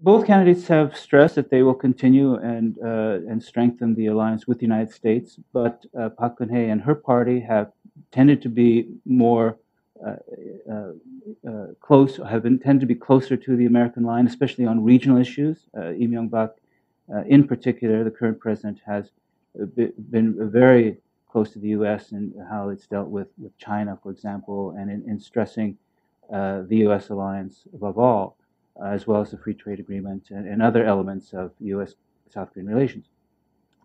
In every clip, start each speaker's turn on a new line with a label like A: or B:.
A: both candidates have stressed that they will continue and strengthen the alliance with the United States, but Park Geun-hye and her party have tended to be more uh, uh, tended to be closer to the American line, especially on regional issues. Lee Myung-bak, in particular, the current president, has been very close to the U.S. and how it's dealt with China, for example, and in stressing the U.S. alliance above all, as well as the free trade agreement and other elements of U.S.-South Korean relations.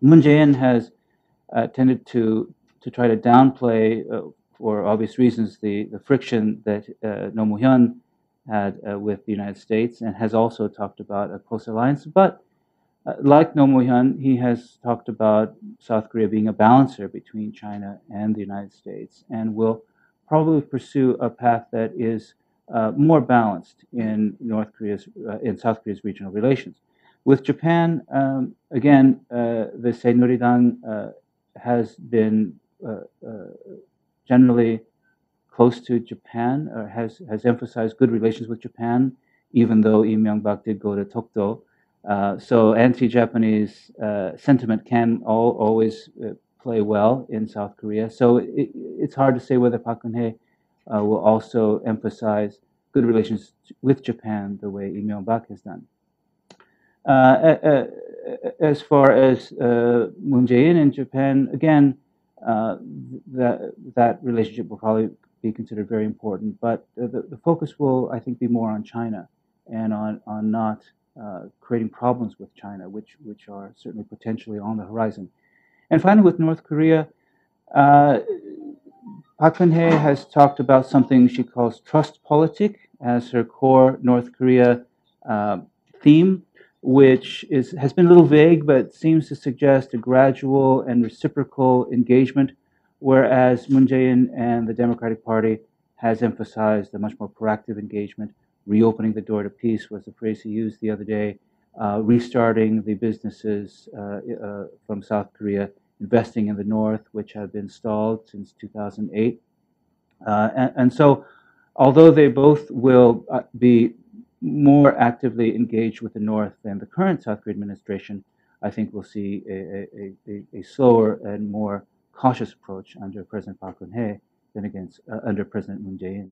A: Moon Jae-in has tended to try to downplay, for obvious reasons, the friction that Roh Moo-hyun had with the United States, and has also talked about a close alliance. But like Roh Moo-hyun, he has talked about South Korea being a balancer between China and the United States, and will probably pursue a path that is more balanced in in South Korea's regional relations. With Japan, again, the Saenuri당 has been generally close to Japan, or has emphasized good relations with Japan, even though Lee Myung-bak did go to Tokdo. So anti-Japanese sentiment can always play well in South Korea. So it's hard to say whether Park Geun-hye will also emphasize good relations with Japan the way Lee Myung-bak has done. As far as Moon Jae-in in Japan, again, that relationship will probably be considered very important, but the focus will, I think, be more on China and on not creating problems with China, which are certainly potentially on the horizon. And finally, with North Korea, Park Geun-hye has talked about something she calls trust politic as her core North Korea theme, which has been a little vague, but seems to suggest a gradual and reciprocal engagement, whereas Moon Jae-in and the Democratic Party has emphasized a much more proactive engagement. Reopening the door to peace was the phrase he used the other day, restarting the businesses from South Korea, investing in the North, which have been stalled since 2008. And so, although they both will be more actively engaged with the North than the current South Korean administration, I think we'll see a slower and more cautious approach under President Park Geun-hye than under President Moon Jae-in.